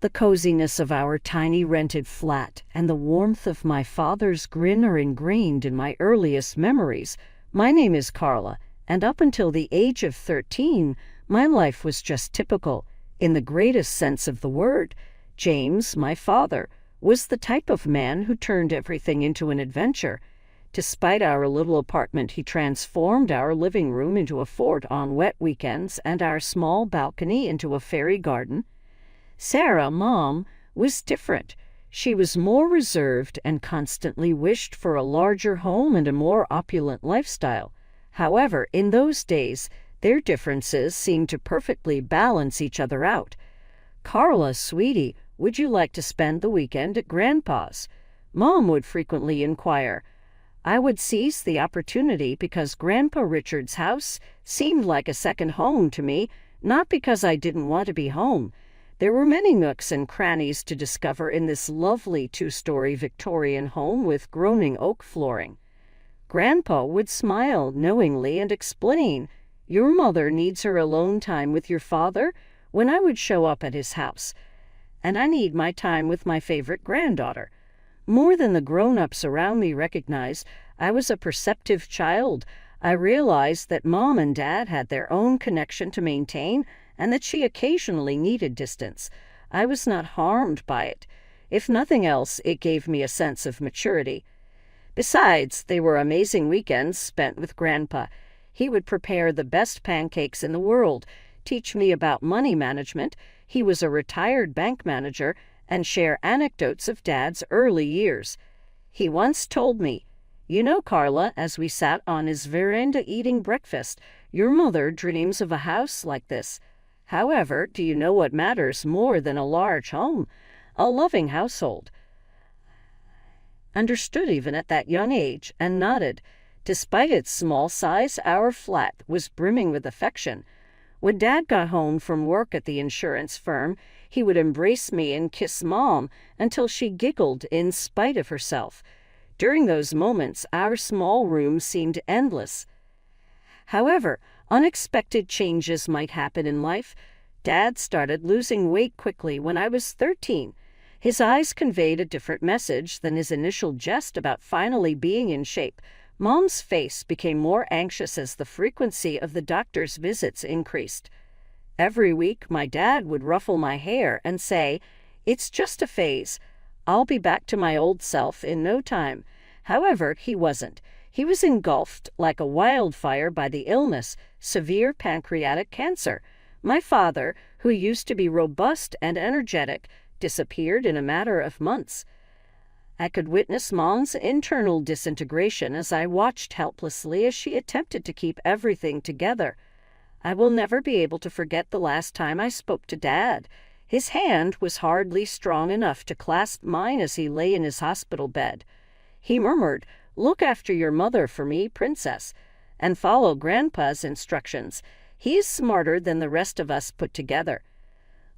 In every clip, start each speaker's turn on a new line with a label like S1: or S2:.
S1: The coziness of our tiny rented flat and the warmth of my father's grin are ingrained in my earliest memories. My name is Carla, and up until the age of 13, my life was just typical, in the greatest sense of the word. James, my father, was the type of man who turned everything into an adventure. Despite our little apartment, he transformed our living room into a fort on wet weekends and our small balcony into a fairy garden. Sarah, Mom, was different. She was more reserved and constantly wished for a larger home and a more opulent lifestyle. However, in those days, their differences seemed to perfectly balance each other out. "Carla, sweetie, would you like to spend the weekend at Grandpa's?" Mom would frequently inquire. I would seize the opportunity because Grandpa Richard's house seemed like a second home to me, not because I didn't want to be home. There were many nooks and crannies to discover in this lovely two-story Victorian home with groaning oak flooring. Grandpa would smile knowingly and explain, "Your mother needs her alone time with your father," when I would show up at his house, "and I need my time with my favorite granddaughter." More than the grown-ups around me recognized, I was a perceptive child. I realized that Mom and Dad had their own connection to maintain, and that she occasionally needed distance. I was not harmed by it. If nothing else, it gave me a sense of maturity. Besides, they were amazing weekends spent with Grandpa. He would prepare the best pancakes in the world, teach me about money management — he was a retired bank manager — and share anecdotes of Dad's early years. He once told me, "You know, Carla," as we sat on his veranda eating breakfast, "your mother dreams of a house like this. However, do you know what matters more than a large home? A loving household." Understood even at that young age, and nodded. Despite its small size, our flat was brimming with affection. When Dad got home from work at the insurance firm, he would embrace me and kiss Mom until she giggled in spite of herself. During those moments, our small room seemed endless. However, unexpected changes might happen in life. Dad started losing weight quickly when I was 13. His eyes conveyed a different message than his initial jest about finally being in shape. Mom's face became more anxious as the frequency of the doctor's visits increased. Every week, my dad would ruffle my hair and say, "It's just a phase. I'll be back to my old self in no time." However, he wasn't. He was engulfed like a wildfire by the illness, severe pancreatic cancer. My father, who used to be robust and energetic, disappeared in a matter of months. I could witness Mom's internal disintegration as I watched helplessly as she attempted to keep everything together. I will never be able to forget the last time I spoke to Dad. His hand was hardly strong enough to clasp mine as he lay in his hospital bed. He murmured, "Look after your mother for me, Princess, and follow Grandpa's instructions. He is smarter than the rest of us put together."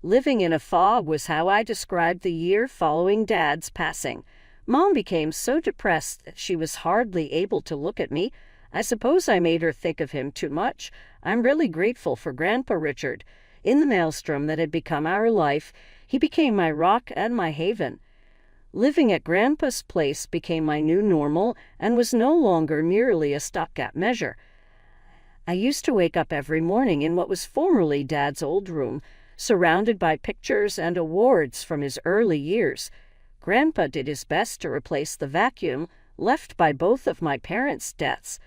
S1: Living in a fog was how I described the year following Dad's passing. Mom became so depressed that she was hardly able to look at me. I suppose I made her think of him too much. I'm really grateful for Grandpa Richard. In the maelstrom that had become our life, he became my rock and my haven. Living at Grandpa's place became my new normal and was no longer merely a stopgap measure. I used to wake up every morning in what was formerly Dad's old room, surrounded by pictures and awards from his early years. Grandpa did his best to replace the vacuum left by both of my parents' deaths,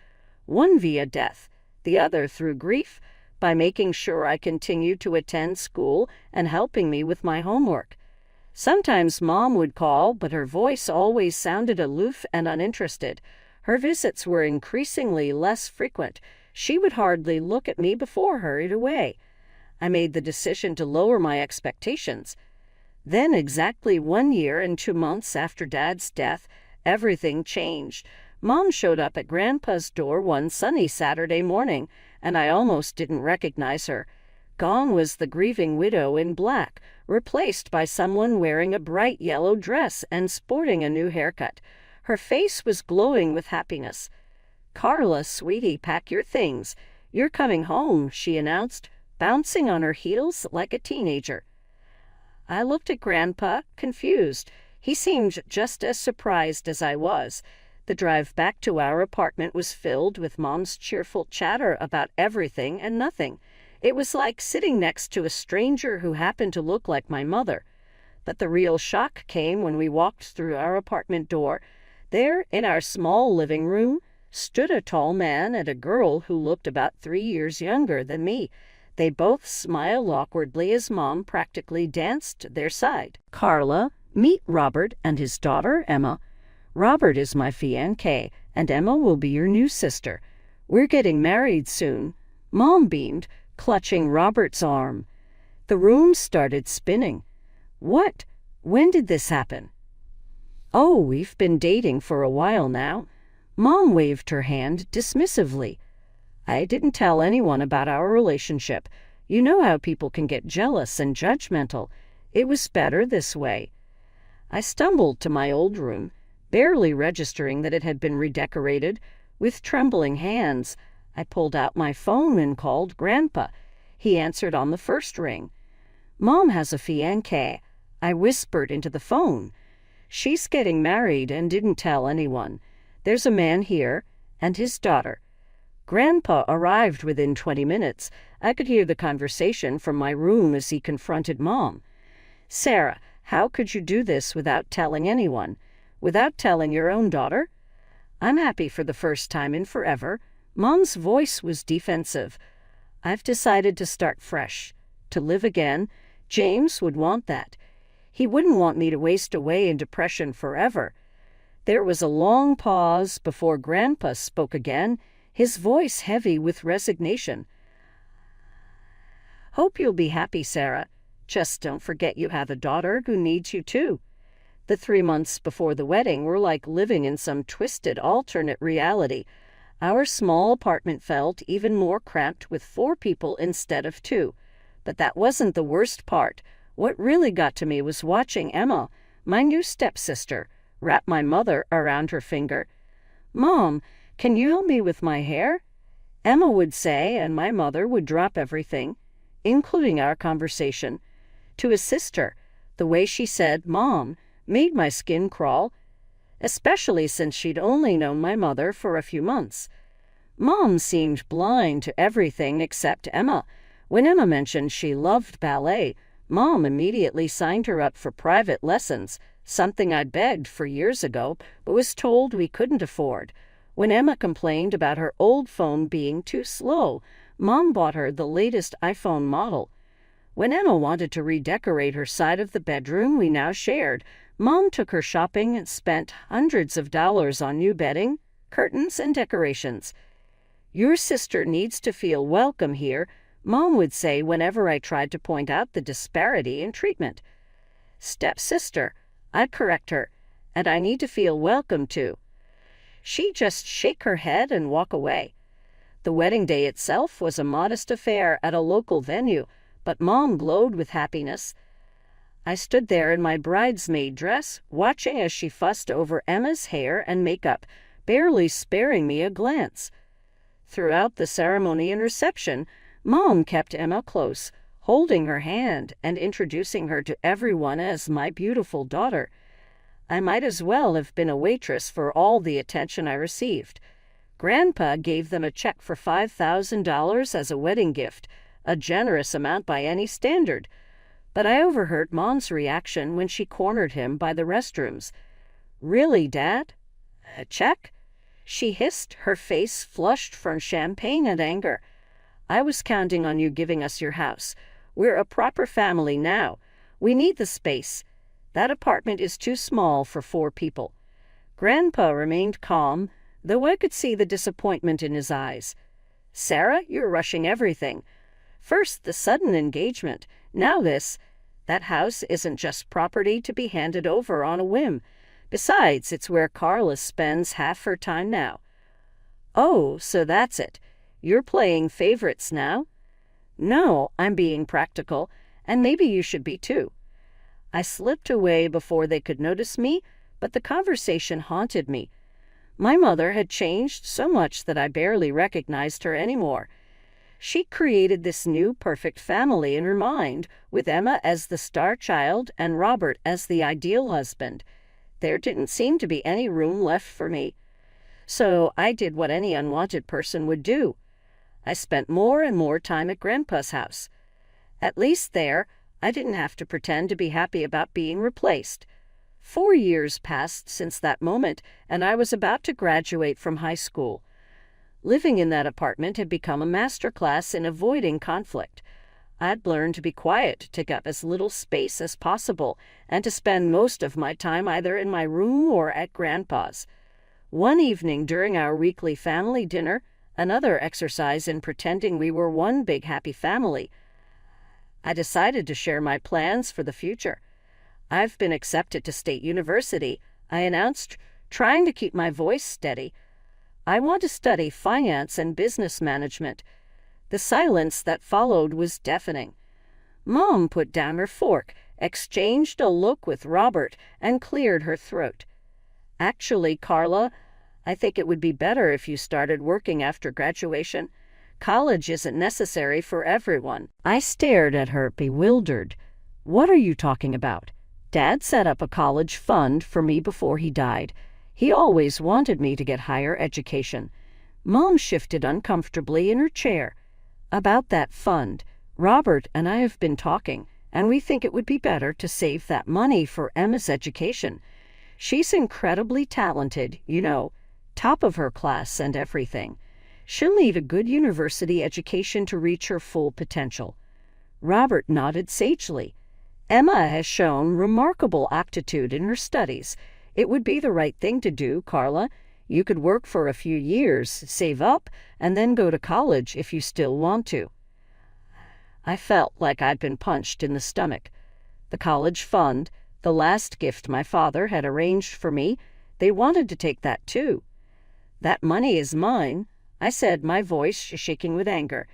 S1: one via death, the other through grief, by making sure I continued to attend school and helping me with my homework. Sometimes Mom would call, but her voice always sounded aloof and uninterested. Her visits were increasingly less frequent. She would hardly look at me before hurried away. I made the decision to lower my expectations. Then, exactly 1 year and 2 months after Dad's death, everything changed. Mom showed up at Grandpa's door one sunny Saturday morning, and I almost didn't recognize her. Gone was the grieving widow in black, replaced by someone wearing a bright yellow dress and sporting a new haircut. Her face was glowing with happiness. "Carla, sweetie, pack your things. You're coming home," she announced, bouncing on her heels like a teenager. I looked at Grandpa, confused. He seemed just as surprised as I was. The drive back to our apartment was filled with Mom's cheerful chatter about everything and nothing. It was like sitting next to a stranger who happened to look like my mother. But the real shock came when we walked through our apartment door. There, in our small living room, stood a tall man and a girl who looked about 3 years younger than me. They both smiled awkwardly as Mom practically danced their side. "Carla, meet Robert and his daughter, Emma. Robert is my fiancé, and Emma will be your new sister. We're getting married soon." Mom beamed, clutching Robert's arm. The room started spinning. "What? When did this happen?" "Oh, we've been dating for a while now." Mom waved her hand dismissively. "I didn't tell anyone about our relationship. You know how people can get jealous and judgmental. It was better this way." I stumbled to my old room, barely registering that it had been redecorated. With trembling hands, I pulled out my phone and called Grandpa. He answered on the first ring. "Mom has a fiancé," I whispered into the phone. "She's getting married and didn't tell anyone. There's a man here and his daughter." Grandpa arrived within 20 minutes. I could hear the conversation from my room as he confronted Mom. "Sarah, how could you do this without telling anyone? Without telling your own daughter?" "I'm happy for the first time in forever." Mom's voice was defensive. "I've decided to start fresh, to live again. James would want that. He wouldn't want me to waste away in depression forever." There was a long pause before Grandpa spoke again, his voice heavy with resignation. "Hope you'll be happy, Sarah. Just don't forget you have a daughter who needs you too." The 3 months before the wedding were like living in some twisted alternate reality. Our small apartment felt even more cramped with 4 people instead of 2. But that wasn't the worst part. What really got to me was watching Emma, my new stepsister, wrap my mother around her finger. "Mom, can you help me with my hair?" Emma would say, and my mother would drop everything, including our conversation, to assist her. The way she said "Mom" made my skin crawl, especially since she'd only known my mother for a few months. Mom seemed blind to everything except Emma. When Emma mentioned she loved ballet, Mom immediately signed her up for private lessons, something I'd begged for years ago, but was told we couldn't afford. When Emma complained about her old phone being too slow, Mom bought her the latest iPhone model. When Emma wanted to redecorate her side of the bedroom we now shared, Mom took her shopping and spent hundreds of dollars on new bedding, curtains, and decorations. "Your sister needs to feel welcome here," Mom would say whenever I tried to point out the disparity in treatment. "Stepsister," I'd correct her, "and I need to feel welcome too." She'd just shake her head and walk away. The wedding day itself was a modest affair at a local venue, but Mom glowed with happiness. I stood there in my bridesmaid dress, watching as she fussed over Emma's hair and makeup, barely sparing me a glance. Throughout the ceremony and reception, Mom kept Emma close, holding her hand and introducing her to everyone as my beautiful daughter. I might as well have been a waitress for all the attention I received. Grandpa gave them a check for $5,000 as a wedding gift, a generous amount by any standard. But I overheard Mom's reaction when she cornered him by the restrooms. "Really, Dad? A check?" she hissed, her face flushed from champagne and anger. "I was counting on you giving us your house. We're a proper family now. We need the space. That apartment is too small for 4 people. Grandpa remained calm, though I could see the disappointment in his eyes. "Sarah, you're rushing everything. First the sudden engagement, now this. That house isn't just property to be handed over on a whim. Besides, it's where Carla spends half her time now." "Oh, so that's it. You're playing favorites now?" "No, I'm being practical, and maybe you should be too." I slipped away before they could notice me, but the conversation haunted me. My mother had changed so much that I barely recognized her anymore. She created this new perfect family in her mind, with Emma as the star child and Robert as the ideal husband. There didn't seem to be any room left for me. So I did what any unwanted person would do. I spent more and more time at Grandpa's house. At least there, I didn't have to pretend to be happy about being replaced. 4 years passed since that moment, and I was about to graduate from high school. Living in that apartment had become a master class in avoiding conflict. I'd learned to be quiet, to take up as little space as possible, and to spend most of my time either in my room or at Grandpa's. One evening during our weekly family dinner, another exercise in pretending we were one big happy family, I decided to share my plans for the future. "I've been accepted to State University," I announced, trying to keep my voice steady. "I want to study finance and business management." The silence that followed was deafening. Mom put down her fork, exchanged a look with Robert, and cleared her throat. "Actually, Carla, I think it would be better if you started working after graduation. College isn't necessary for everyone." I stared at her, bewildered. "What are you talking about? Dad set up a college fund for me before he died. He always wanted me to get higher education." Mom shifted uncomfortably in her chair. "About that fund, Robert and I have been talking, and we think it would be better to save that money for Emma's education. She's incredibly talented, you know, top of her class and everything. She'll need a good university education to reach her full potential." Robert nodded sagely. "Emma has shown remarkable aptitude in her studies. It would be the right thing to do, Carla. You could work for a few years, save up, and then go to college if you still want to." I felt like I'd been punched in the stomach. The college fund, the last gift my father had arranged for me, they wanted to take that too. "That money is mine," I said, my voice shaking with anger.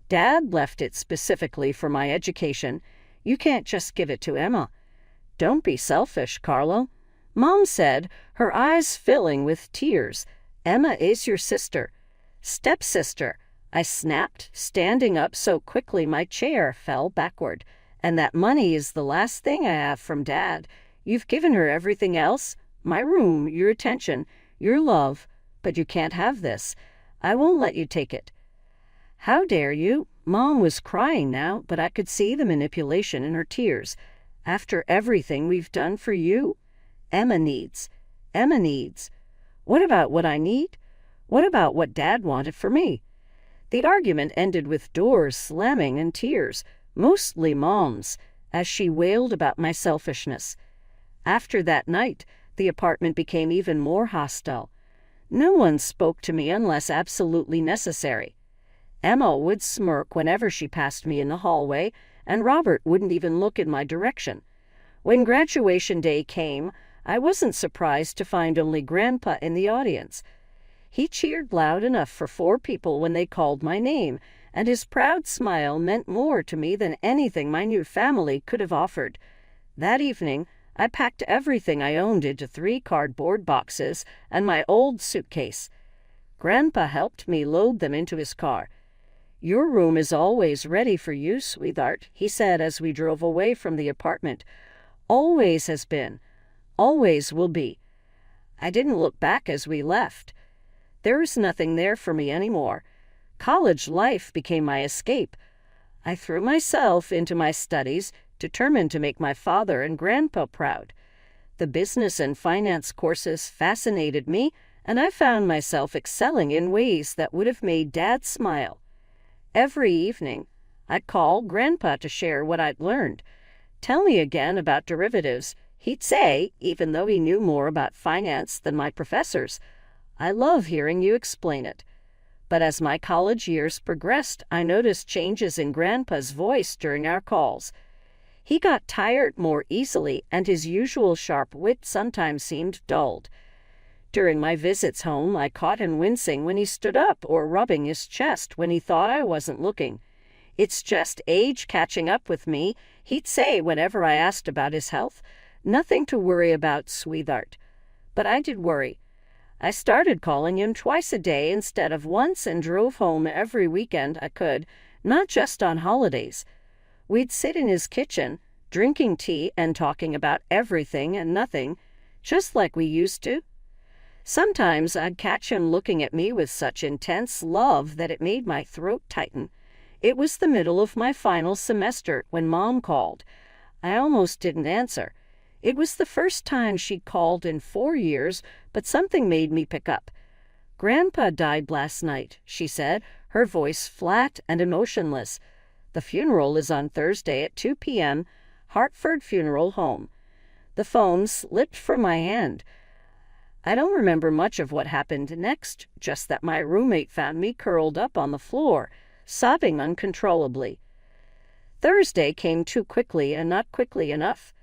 S1: "Dad left it specifically for my education. You can't just give it to Emma." "Don't be selfish, Carla," Mom said, her eyes filling with tears. "Emma is your sister." "Stepsister," I snapped, standing up so quickly my chair fell backward. "And that money is the last thing I have from Dad. You've given her everything else, my room, your attention, your love, but you can't have this. I won't let you take it." "How dare you?" Mom was crying now, but I could see the manipulation in her tears. "After everything we've done for you. Emma needs. What about what I need? What about what Dad wanted for me?" The argument ended with doors slamming and tears, mostly Mom's, as she wailed about my selfishness. After that night, the apartment became even more hostile. No one spoke to me unless absolutely necessary. Emma would smirk whenever she passed me in the hallway, and Robert wouldn't even look in my direction. When graduation day came, I wasn't surprised to find only Grandpa in the audience. He cheered loud enough for 4 people when they called my name, and his proud smile meant more to me than anything my new family could have offered. That evening, I packed everything I owned into 3 cardboard boxes and my old suitcase. Grandpa helped me load them into his car. "Your room is always ready for you, sweetheart," he said as we drove away from the apartment. "Always has been. Always will be." I didn't look back as we left. There was nothing there for me anymore. College life became my escape. I threw myself into my studies, determined to make my father and Grandpa proud. The business and finance courses fascinated me, and I found myself excelling in ways that would have made Dad smile. Every evening, I'd call Grandpa to share what I'd learned. "Tell me again about derivatives," he'd say, even though he knew more about finance than my professors. "I love hearing you explain it." But as my college years progressed, I noticed changes in Grandpa's voice during our calls. He got tired more easily, and his usual sharp wit sometimes seemed dulled. During my visits home, I caught him wincing when he stood up or rubbing his chest when he thought I wasn't looking. "It's just age catching up with me," he'd say whenever I asked about his health. "Nothing to worry about, sweetheart." But I did worry. I started calling him twice a day instead of once and drove home every weekend I could, not just on holidays. We'd sit in his kitchen, drinking tea and talking about everything and nothing, just like we used to. Sometimes I'd catch him looking at me with such intense love that it made my throat tighten. It was the middle of my final semester when Mom called. I almost didn't answer. It was the first time she'd called in 4 years, but something made me pick up. "Grandpa died last night," she said, her voice flat and emotionless. "The funeral is on Thursday at 2 p.m., Hartford Funeral Home." The phone slipped from my hand. I don't remember much of what happened next, just that my roommate found me curled up on the floor, sobbing uncontrollably. Thursday came too quickly and not quickly enough.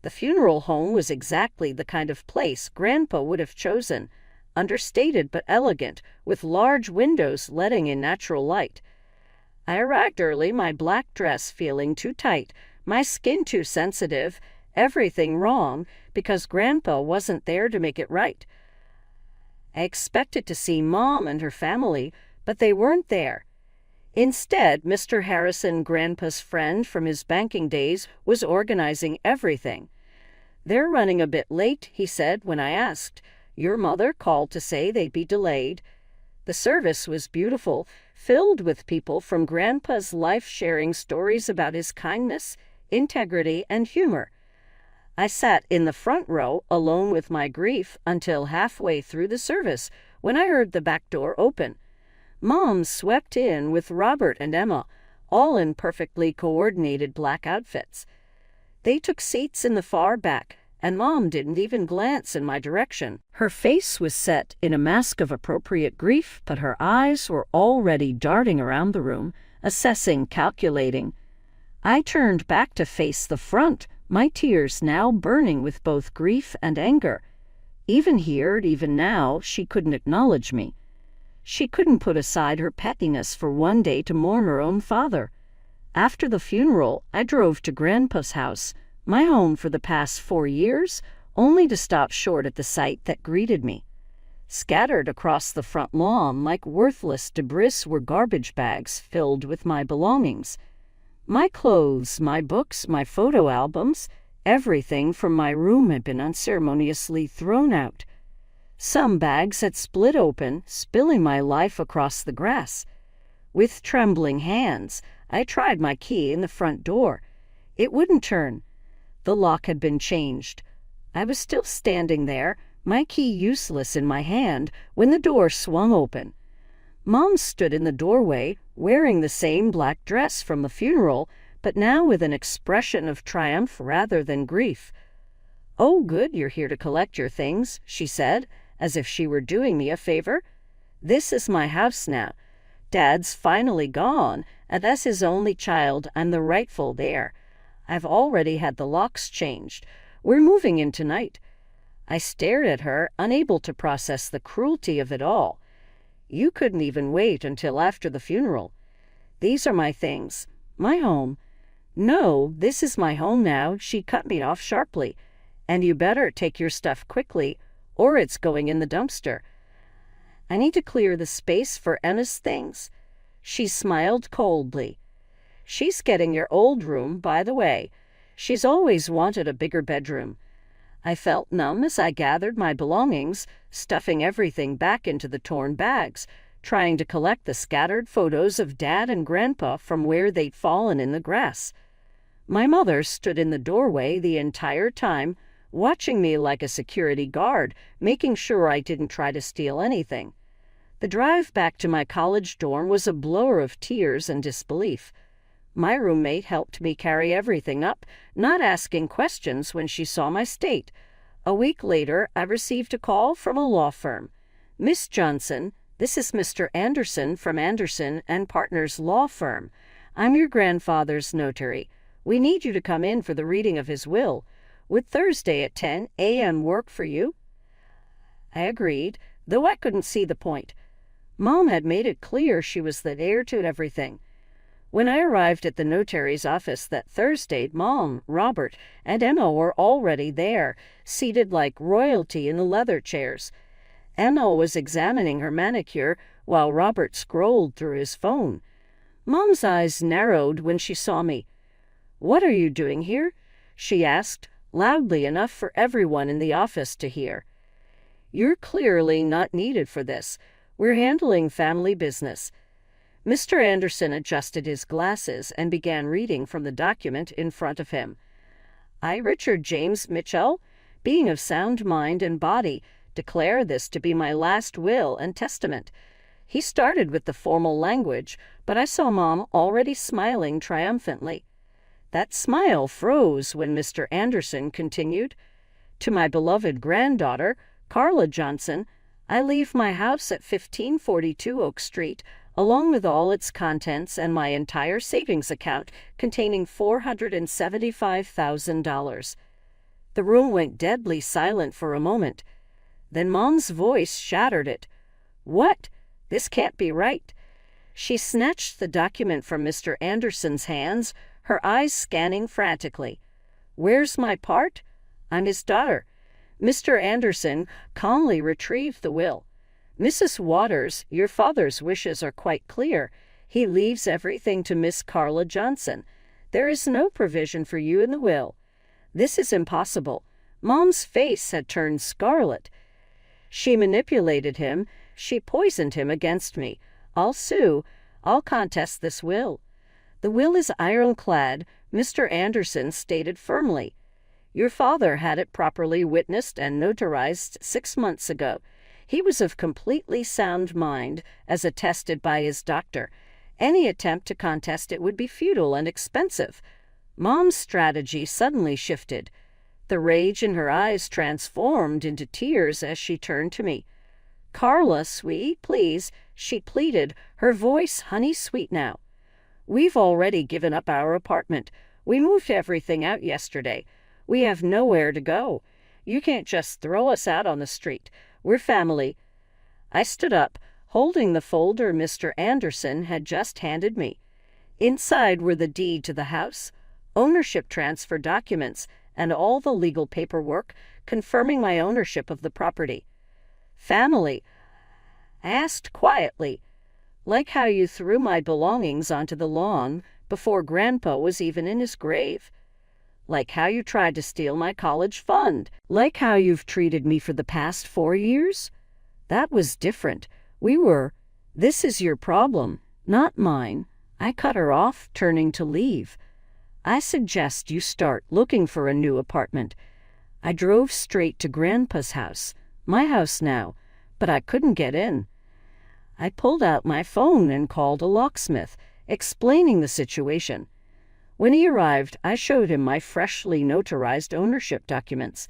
S1: The funeral home was exactly the kind of place Grandpa would have chosen, understated but elegant, with large windows letting in natural light. I arrived early, my black dress feeling too tight, my skin too sensitive, everything wrong, because Grandpa wasn't there to make it right. I expected to see Mom and her family, but they weren't there. Instead, Mr. Harrison, Grandpa's friend from his banking days, was organizing everything. "They're running a bit late," he said when I asked. "Your mother called to say they'd be delayed." The service was beautiful, filled with people from Grandpa's life sharing stories about his kindness, integrity, and humor. I sat in the front row, alone with my grief, until halfway through the service, when I heard the back door open. Mom swept in with Robert and Emma, all in perfectly coordinated black outfits. They took seats in the far back, and Mom didn't even glance in my direction. Her face was set in a mask of appropriate grief, but her eyes were already darting around the room, assessing, calculating. I turned back to face the front, my tears now burning with both grief and anger. Even here, even now, she couldn't acknowledge me. She couldn't put aside her pettiness for one day to mourn her own father. After the funeral, I drove to Grandpa's house, my home for the past 4 years, only to stop short at the sight that greeted me. Scattered across the front lawn like worthless debris were garbage bags filled with my belongings. My clothes, my books, my photo albums, everything from my room had been unceremoniously thrown out. Some bags had split open, spilling my life across the grass. With trembling hands, I tried my key in the front door. It wouldn't turn. The lock had been changed. I was still standing there, my key useless in my hand, when the door swung open. Mom stood in the doorway, wearing the same black dress from the funeral, but now with an expression of triumph rather than grief. "Oh, good, you're here to collect your things," she said, as if she were doing me a favor. "This is my house now. Dad's finally gone, and as his only child, I'm the rightful heir. I've already had the locks changed. We're moving in tonight." I stared at her, unable to process the cruelty of it all. "You couldn't even wait until after the funeral." "These are my things. My home." "No, this is my home now," she cut me off sharply. "And you better take your stuff quickly, or it's going in the dumpster. I need to clear the space for Emma's things." She smiled coldly. "She's getting your old room, by the way. She's always wanted a bigger bedroom." I felt numb as I gathered my belongings, stuffing everything back into the torn bags, trying to collect the scattered photos of Dad and Grandpa from where they'd fallen in the grass. My mother stood in the doorway the entire time, watching me like a security guard, making sure I didn't try to steal anything. The drive back to my college dorm was a blur of tears and disbelief. My roommate helped me carry everything up, not asking questions when she saw my state. A week later, I received a call from a law firm. "Miss Johnson, this is Mr. Anderson from Anderson and Partners Law Firm. I'm your grandfather's notary. We need you to come in for the reading of his will. Would Thursday at 10 a.m. work for you?" I agreed, though I couldn't see the point. Mom had made it clear she was the heir to everything. When I arrived at the notary's office that Thursday, Mom, Robert, and Emma were already there, seated like royalty in the leather chairs. Emma was examining her manicure while Robert scrolled through his phone. Mom's eyes narrowed when she saw me. "What are you doing here?" she asked, loudly enough for everyone in the office to hear. "You're clearly not needed for this. We're handling family business." Mr. Anderson adjusted his glasses and began reading from the document in front of him. "I, Richard James Mitchell, being of sound mind and body, declare this to be my last will and testament." He started with the formal language, but I saw Mom already smiling triumphantly. That smile froze when Mr. Anderson continued. "To my beloved granddaughter, Carla Johnson, I leave my house at 1542 Oak Street, along with all its contents and my entire savings account containing $475,000. The room went deadly silent for a moment. Then Mom's voice shattered it. "What? This can't be right." She snatched the document from Mr. Anderson's hands, her eyes scanning frantically. "Where's my part? I'm his daughter." Mr. Anderson calmly retrieved the will. "Mrs. Waters, your father's wishes are quite clear. He leaves everything to Miss Carla Johnson. There is no provision for you in the will." "This is impossible." Mom's face had turned scarlet. "She manipulated him. She poisoned him against me. I'll sue. I'll contest this will." "The will is ironclad," Mr. Anderson stated firmly. "Your father had it properly witnessed and notarized 6 months ago. He was of completely sound mind, as attested by his doctor. Any attempt to contest it would be futile and expensive." Mom's strategy suddenly shifted. The rage in her eyes transformed into tears as she turned to me. "Carla, sweetie, please," she pleaded, her voice honey-sweet now. "We've already given up our apartment. We moved everything out yesterday. We have nowhere to go. You can't just throw us out on the street. We're family." I stood up, holding the folder Mr. Anderson had just handed me. Inside were the deed to the house, ownership transfer documents, and all the legal paperwork confirming my ownership of the property. "Family?" I asked quietly. "Like how you threw my belongings onto the lawn before Grandpa was even in his grave. Like how you tried to steal my college fund. Like how you've treated me for the past 4 years. That was different. This is your problem, not mine." I cut her off, turning to leave. "I suggest you start looking for a new apartment." I drove straight to Grandpa's house, my house now, but I couldn't get in. I pulled out my phone and called a locksmith, explaining the situation. When he arrived, I showed him my freshly notarized ownership documents.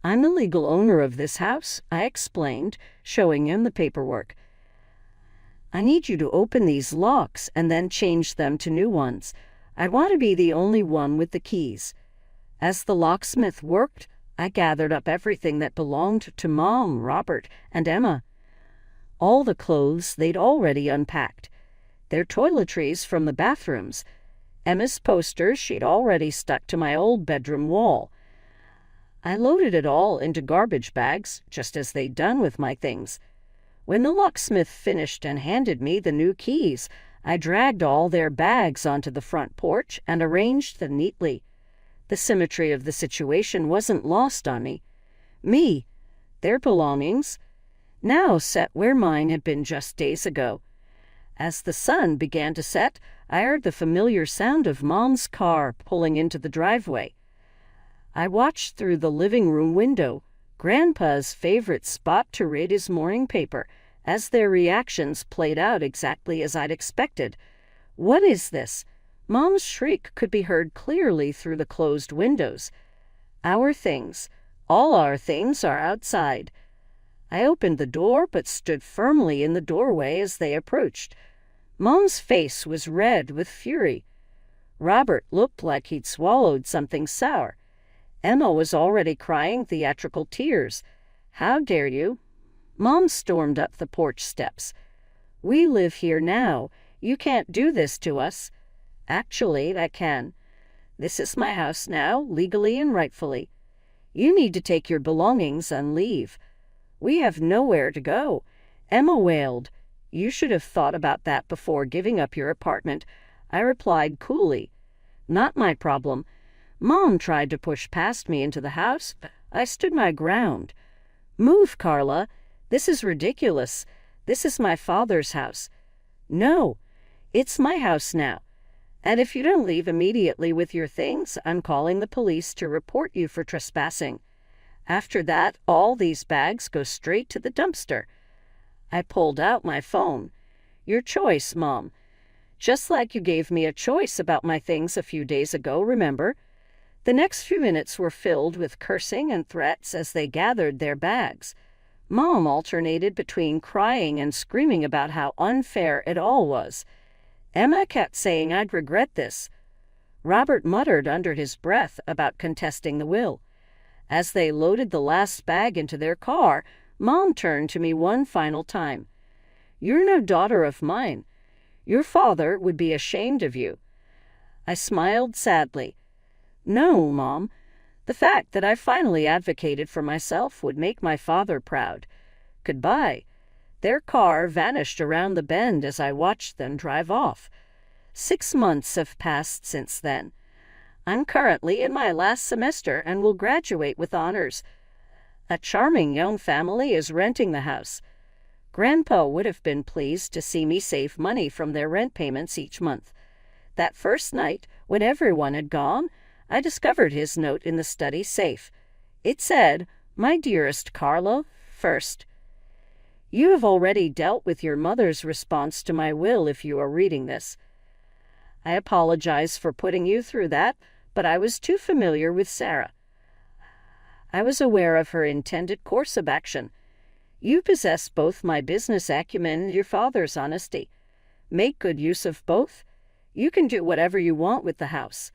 S1: "I'm the legal owner of this house," I explained, showing him the paperwork. "I need you to open these locks and then change them to new ones. I want to be the only one with the keys." As the locksmith worked, I gathered up everything that belonged to Mom, Robert, and Emma. All the clothes they'd already unpacked. Their toiletries from the bathrooms. Emma's posters she'd already stuck to my old bedroom wall. I loaded it all into garbage bags, just as they'd done with my things. When the locksmith finished and handed me the new keys, I dragged all their bags onto the front porch and arranged them neatly. The symmetry of the situation wasn't lost on me. Their belongings, now set where mine had been just days ago. As the sun began to set, I heard the familiar sound of Mom's car pulling into the driveway. I watched through the living room window, Grandpa's favorite spot to read his morning paper, as their reactions played out exactly as I'd expected. "What is this?" Mom's shriek could be heard clearly through the closed windows. "Our things, all our things are outside." I opened the door but stood firmly in the doorway as they approached. Mom's face was red with fury. Robert looked like he'd swallowed something sour. Emma was already crying theatrical tears. "How dare you?" Mom stormed up the porch steps. "We live here now. You can't do this to us." "Actually, I can. This is my house now, legally and rightfully. You need to take your belongings and leave." We have nowhere to go." Emma wailed. "You should have thought about that before giving up your apartment," I replied coolly. "Not my problem. Mom tried to push past me into the house, but I stood my ground." "Move, Carla. This is ridiculous. This is my father's house." "No, it's my house now. And if you don't leave immediately with your things, I'm calling the police to report you for trespassing. After that, all these bags go straight to the dumpster." I pulled out my phone. "Your choice, Mom. Just like you gave me a choice about my things a few days ago, remember?" The next few minutes were filled with cursing and threats as they gathered their bags. Mom alternated between crying and screaming about how unfair it all was. Emma kept saying I'd regret this. Robert muttered under his breath about contesting the will. As they loaded the last bag into their car, Mom turned to me one final time. "You're no daughter of mine. Your father would be ashamed of you." I smiled sadly. "No, Mom. The fact that I finally advocated for myself would make my father proud. Goodbye." Their car vanished around the bend as I watched them drive off. 6 months have passed since then. I'm currently in my last semester and will graduate with honors. A charming young family is renting the house. Grandpa would have been pleased to see me save money from their rent payments each month. That first night, when everyone had gone, I discovered his note in the study safe. It said, "My dearest Carla, first." You have already dealt with your mother's response to my will if you are reading this. I apologize for putting you through that, but I was too familiar with Sarah. I was aware of her intended course of action. You possess both my business acumen and your father's honesty. Make good use of both. You can do whatever you want with the house.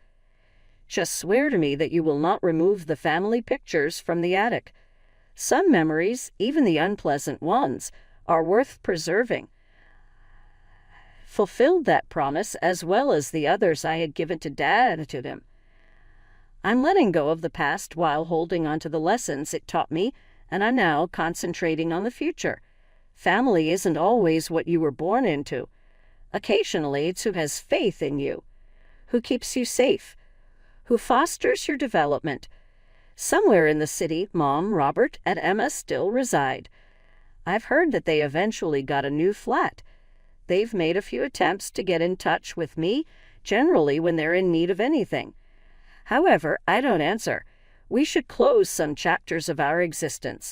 S1: Just swear to me that you will not remove the family pictures from the attic. Some memories, even the unpleasant ones, are worth preserving. Fulfilled that promise as well as the others I had given to Dad and to him. I'm letting go of the past while holding on to the lessons it taught me, and I'm now concentrating on the future. Family isn't always what you were born into. Occasionally it's who has faith in you, who keeps you safe, who fosters your development. Somewhere in the city, Mom, Robert, and Emma still reside. I've heard that they eventually got a new flat. They've made a few attempts to get in touch with me, generally when they're in need of anything. However, I don't answer. We should close some chapters of our existence.